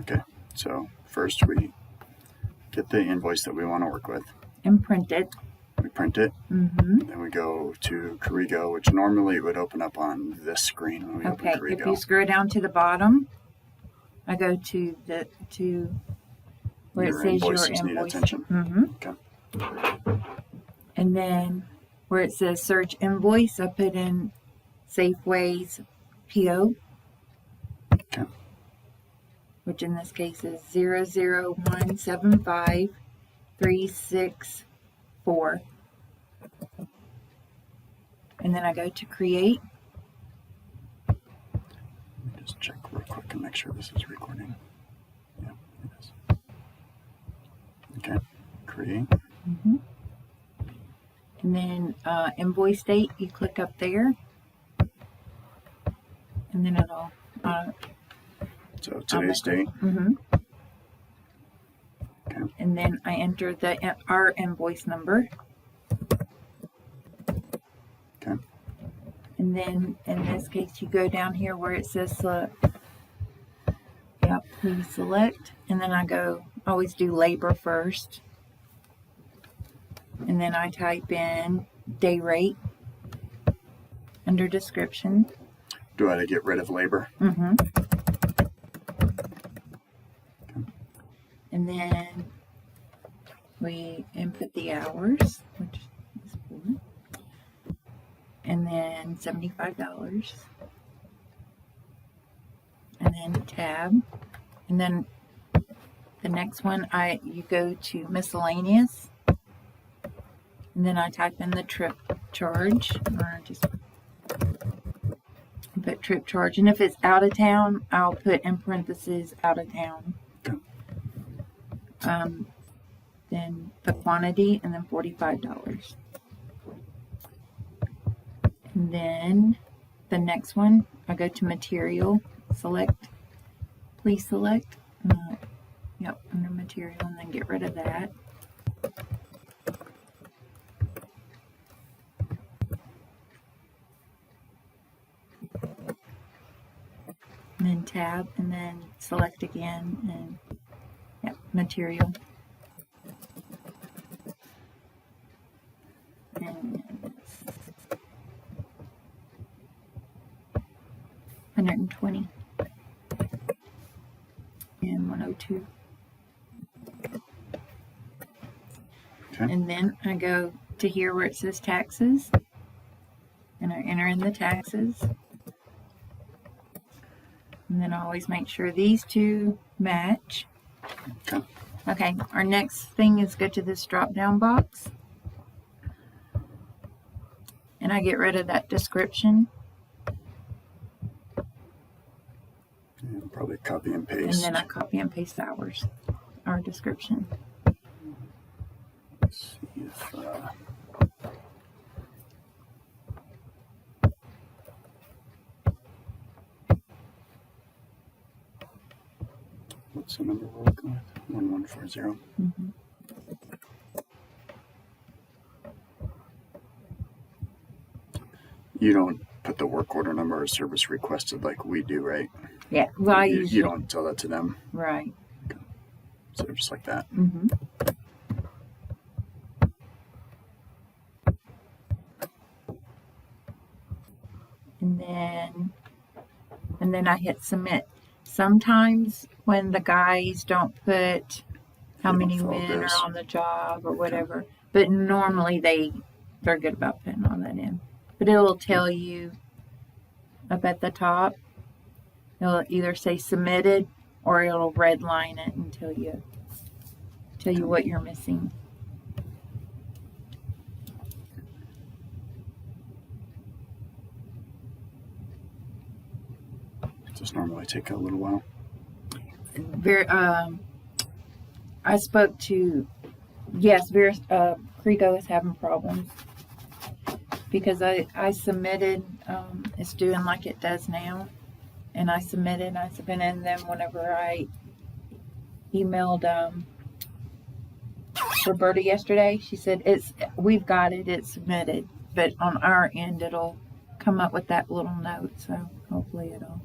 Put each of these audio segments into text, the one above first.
Okay, so first we get the invoice that we want to work with. And print it. We print it. Then we go to Corrigo, which normally would open up on this screen when we open Corrigo. If you scroll down to the bottom, I go to where it says your invoice. Need attention. Okay. And then where it says search invoice, I put in Safeway's PO. Okay. Which in this case is 00175364. And then I go to create. Let me just check real quick and make sure this is recording. Yeah, it is. Okay, create. And then invoice date, you click up there. And then it'll... so today's date. Okay. And then I enter our invoice number. Okay. And then in this case, you go down here where it says please select. And then I always do labor first. And then I type in day rate under description. Do I get rid of labor? And then we input the hours, which is 4. And then $75. And then tab. And then the next one, you go to miscellaneous. And then I type in the trip charge, or just put trip charge. And if it's out of town, I'll put in parentheses out of town. Then the quantity, and then $45. And then the next one, I go to material, select, please select. Under material, and then get rid of that. And then tab, and then select again, and material. And it's 120 and 102. Okay. And then I go to here where it says taxes, and I enter in the taxes. And then I always make sure these two match. Okay, our next thing is go to this drop down box. And I get rid of that description. And probably copy and paste. And then I copy and paste our description. Let's see if... what's the number we're working with? 1140. You don't put the work order number or service requested like we do, right? Yeah. Well, you don't tell that to them. Right. Okay. So just like that. And then I hit submit. Sometimes when the guys don't put how many men are on the job or whatever, but normally they're good about putting all that in. But it'll tell you up at the top. It'll either say submitted or it'll redline it and tell you what you're missing. Does normally take a little while. I spoke to Corrigo is having problems because I submitted. It's doing like it does now, and I submitted, and then whenever I emailed Roberta yesterday, she said we've got it's submitted, but on our end it'll come up with that little note, so hopefully it'll.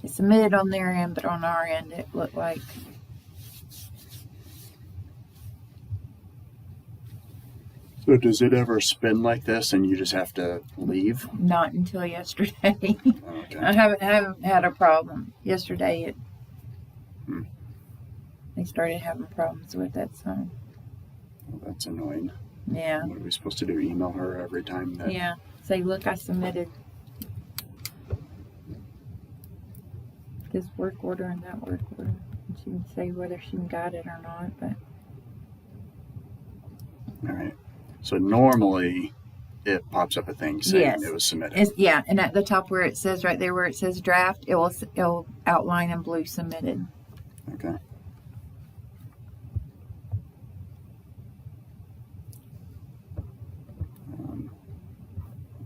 It submitted on their end, but on our end, it looked like So does it ever spin like this and you just have to leave? not until yesterday. Okay. I haven't had a problem. Yesterday, they started having problems with it. So Well, that's annoying. yeah, What are we supposed to do? Email her every time that? yeah. Say, look, I submitted this work order and that work order. And she can say whether she got it or not. But All right. So normally it pops up a thing saying Yes. it was submitted. and at the top where it says right there where it says draft, it'll outline in blue submitted. Okay.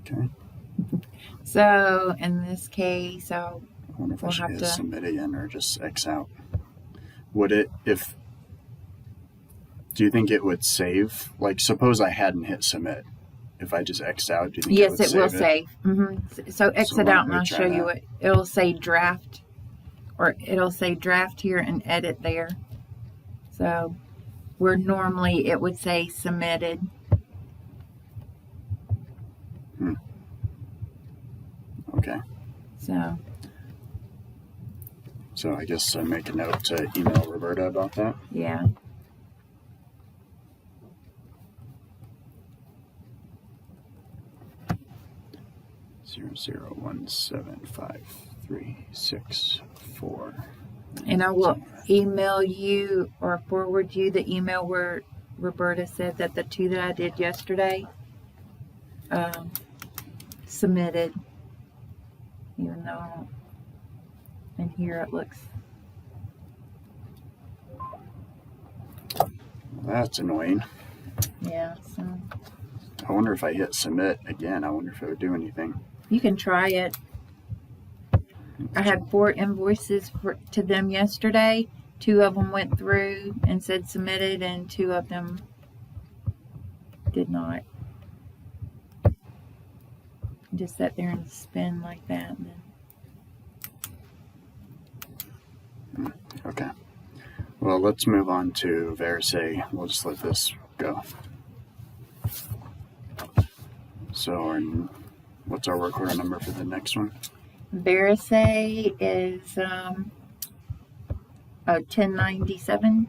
Okay. So in this case, I wonder if I We'll should have hit to- submit again or just X out. Would it, if, do you think it would save? Like, suppose I hadn't hit submit. If I just X'd out, do you think yes, it would it will save? save. So exit why don't out and we I'll try show you that? it. It'll say draft, or it'll say draft here and edit there. So where normally it would say submitted. Okay. So I guess I make a note to email Roberta about that. yeah. 0017536 And I will email you or forward you the email where Roberta said that the two that I did yesterday submitted, even though in here it looks. That's annoying. Yeah, so I wonder if I hit submit again, I wonder if it would do anything. you can try it. I had 4 invoices to them yesterday. 2 of them went through and said submitted, and 2 of them did not. Just sat there and spin like that. And then, Okay. Well, let's move on to Verisae. We'll just let this go. So, what's our work order number for the next one? Verisae is 1097.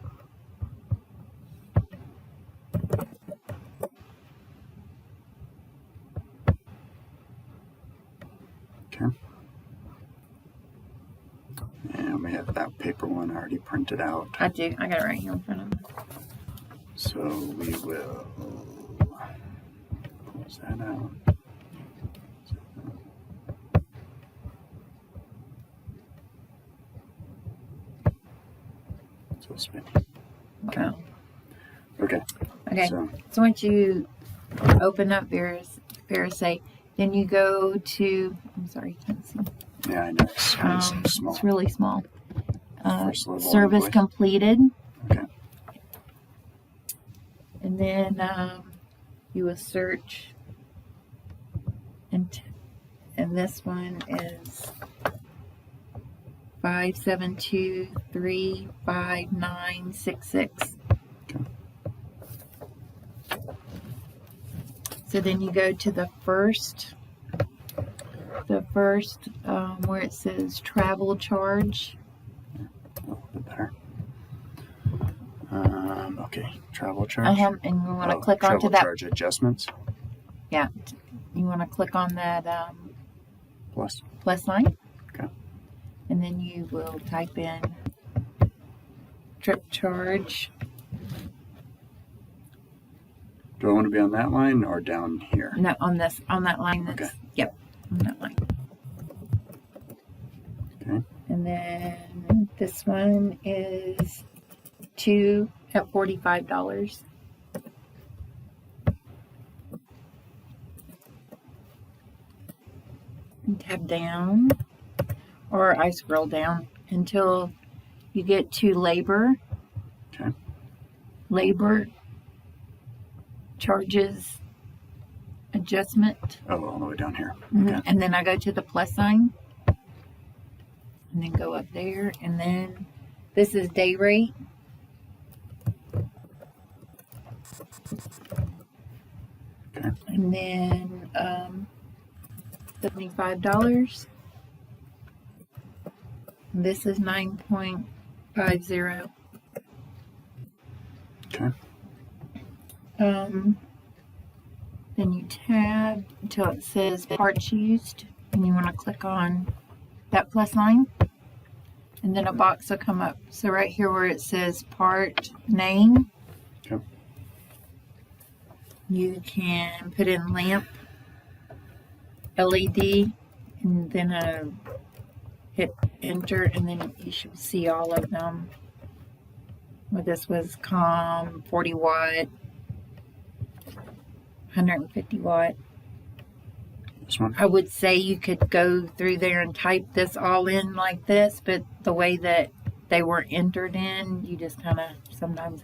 Okay. And we have that paper one already printed out. I do. I got it right here in front of me. So we will close that out. So spinning. Wow. Okay. Okay. So So once you open up Verisae, then you go to. I'm sorry, you can't see. yeah, I know it's kind of small. It's really small. First level Service invoice. completed. Okay. And then you will search, and this one is 572-35966. Okay. So then you go to the first where it says travel charge. A little bit better. Okay, travel charge. And you want to click travel onto that. charge adjustments. Yeah, you want to click on that Plus. plus sign. Okay. And then you will type in trip charge. Do I want to be on that line or down here? No, on that line. That's, Okay. Yep, on that line. Okay. And then this one is 2 at $45. And tab down, or I scroll down until you get to labor. Okay. Labor charges adjustment. Oh, all the way down here. Mhm. Okay. And then I go to the plus sign. and then go up there, and then this is day rate. Okay. And then $75. This is 9.50. Okay. Then you tab until it says parts used, and you want to click on that plus sign, and then a box will come up. So right here where it says part name, Okay. you can put in lamp, LED, and then hit enter, and then you should see all of them. Well, this was 40 watt, 150 watt. This one? I would say you could go through there and type this all in like this, but the way that they were entered in, you just kind of sometimes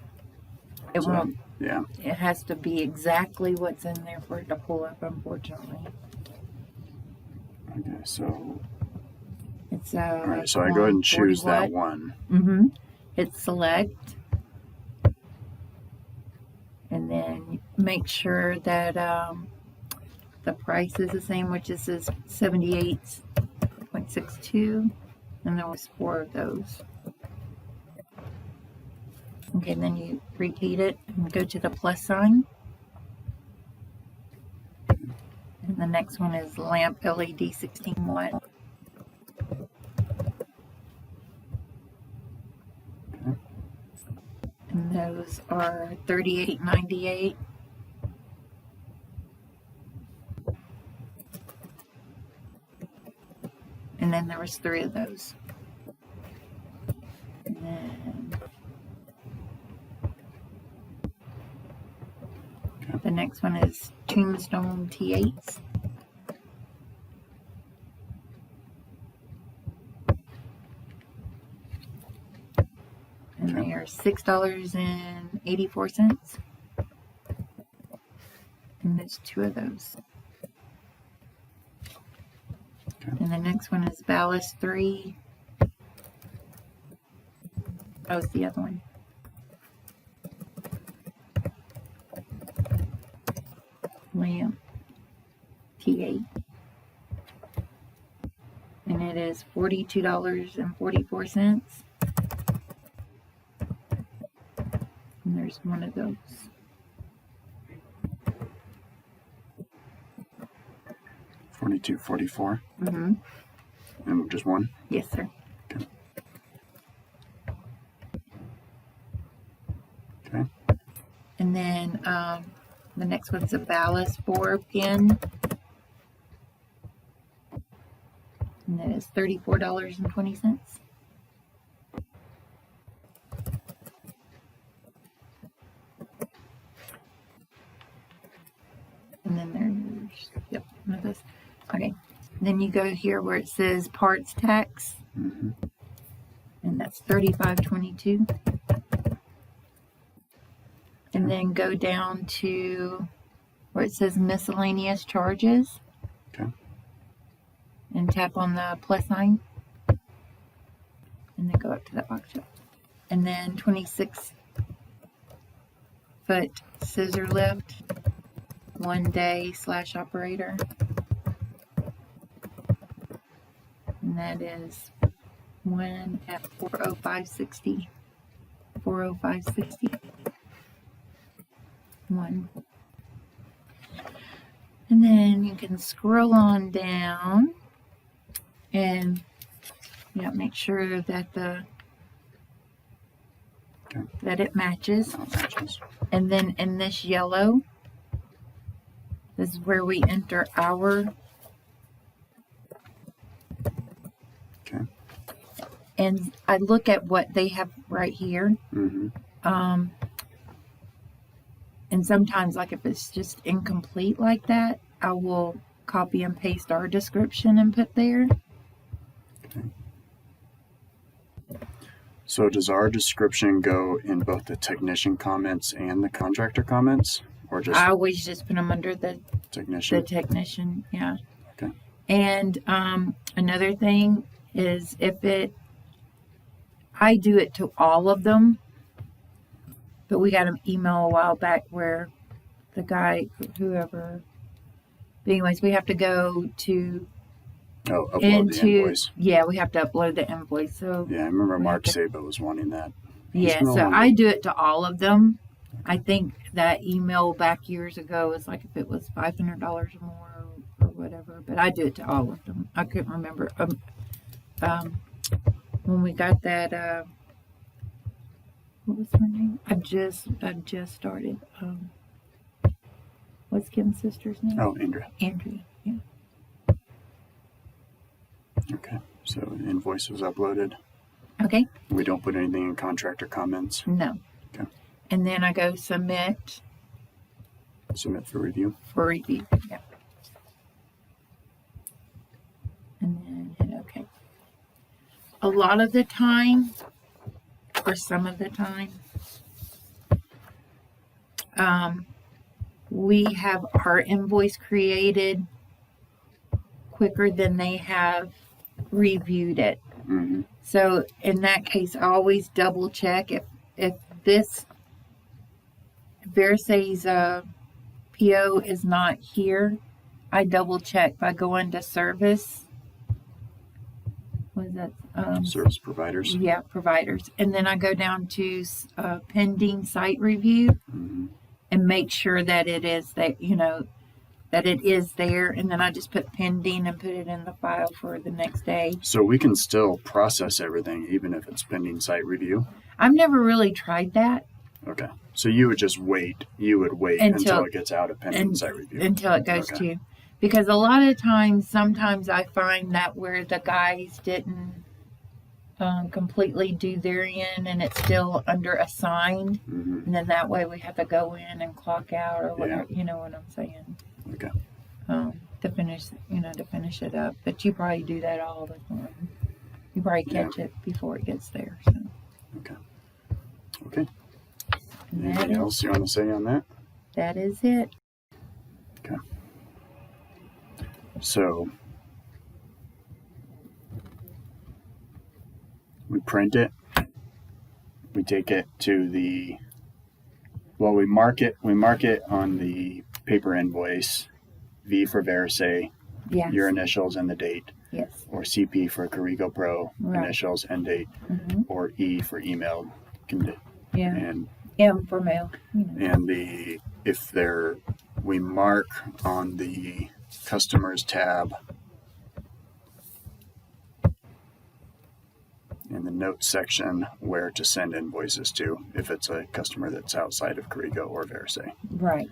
it So, won't. yeah. It has to be exactly what's in there for it to pull up, unfortunately. Okay, so It's all right, so I go ahead and choose 40 that watt. one. Hit select, and then make sure that the price is the same, which is 78.62, and there was 4 of those. Okay, and then you repeat it and go to the plus sign. And the next one is lamp LED 16 watt. And those are $38.98. And then there was 3 of those. And then the next one is Tombstone T8s. And they are $6.84. And there's 2 of those. Okay. And the next one is Ballast 3. That was the other one. Lamp T8. And it is $42.44. And there's one of those. $42.44. Mm-hmm. And just one? Yes, sir. Okay. Okay. And then the next one's a ballast 4 pin. And that is $34.20. And then there's, yep, one of those. Okay. Then you go here where it says parts tax. Mm-hmm. And that's $35.22. And then go down to where it says miscellaneous charges. Okay. And tap on the plus sign. And then go up to that box. And then 26-foot scissor lift. 1 day / operator. And that is one at $405.60. $405.60. One. And then you can scroll on down and make sure that that it matches. That matches. And then in this yellow, this is where we enter our. Okay. And I look at what they have right here. Mm-hmm. And sometimes, like if it's just incomplete like that, I will copy and paste our description and put there. Okay. So does our description go in both the technician comments and the contractor comments, or just I always just put them under the technician? technician, yeah. Okay. And another thing, is I do it to all of them, but we got an email a while back where the guy, whoever, but anyways, we have to go to upload the invoice. Yeah, we have to upload the invoice. So Yeah, I remember Mark Saba was wanting that. Yeah, so I do it to all of them. I think that email back years ago was like if it was $500 or more or whatever, but I do it to all of them. I couldn't remember. When we got that, what was her name? I just started. What's Kim's sister's name? Oh, Andrea. Andrea, yeah. Okay, so the invoice was uploaded. Okay. We don't put anything in contractor comments. No. Okay. And then I go submit. Submit for review. For review, yeah. And then hit OK. A lot of the time, or some of the time, we have our invoice created quicker than they have reviewed it. Mm-hmm. So in that case, I always double check if this Verisae's PO is not here. I double check by going to service. What is that? Service providers. Yeah, providers. And then I go down to pending site review and make sure that it is that, that it is there. And then I just put pending and put it in the file for the next day. So we can still process everything even if it's pending site review? I've never really tried that. Okay. So you would just wait. You would wait until it gets out of pending site review. Until it goes to. Because a lot of times, sometimes I find that where the guys didn't completely do their end and it's still under assigned. Mm-hmm. And then that way we have to go in and clock out or whatever. Yeah. You know what I'm saying? Okay. To finish it up. But you probably do that all the time. You probably catch it before it gets there. So. Okay. Anything else you want to say on that? That is it. Okay. So we print it. We take it to we mark it on the paper invoice, V for Verisae, Yes. your initials and the date. Yes. Or CP for Corrigo Pro, initials and date, or E for email. Yeah. And M for mail. And we mark on the customers tab in the notes section where to send invoices to if it's a customer that's outside of Corrigo or Verisae. Right.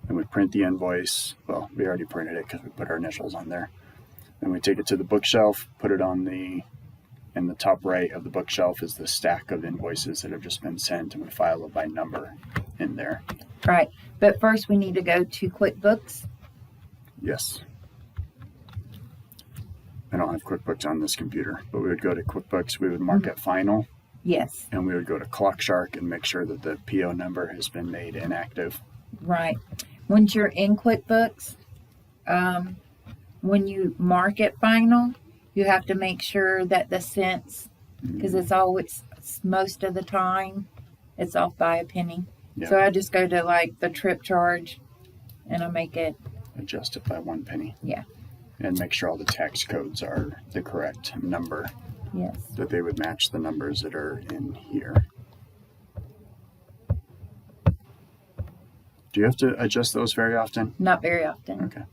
And we print the invoice. Well, we already printed it because we put our initials on there. Then we take it to the bookshelf, put it in the top right of the bookshelf is the stack of invoices that have just been sent, and we file it by number in there. Right. But first we need to go to QuickBooks. Yes. I don't have QuickBooks on this computer, but we would go to QuickBooks, we would mark it final. Yes. And we would go to ClockShark and make sure that the PO number has been made inactive. Right. Once you're in QuickBooks, when you mark it final, you have to make sure that the cents, because it's most of the time, it's off by a penny. Yeah. So I just go to like the trip charge and I make it. Adjust it by 1 penny. Yeah. And make sure all the tax codes are the correct number. Yes. That they would match the numbers that are in here. Do you have to adjust those very often? Not very often. Okay.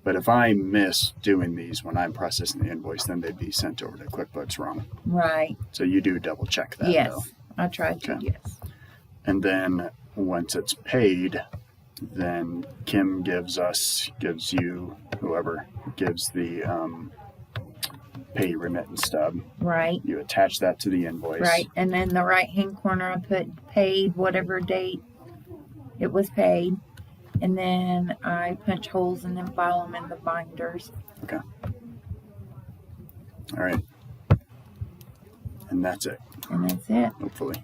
But if I miss doing these when I'm processing the invoice, then they'd be sent over to QuickBooks wrong. Right. So you do double check that, yes, though. I tried to, yes. And then once it's paid, then Kim gives you, whoever gives the pay remittance stub. Right. You attach that to the invoice. Right. And then the right-hand corner, I put paid, whatever date it was paid. And then I punch holes and then file them in the binders. Okay. All right. And that's it. And that's it. Hopefully.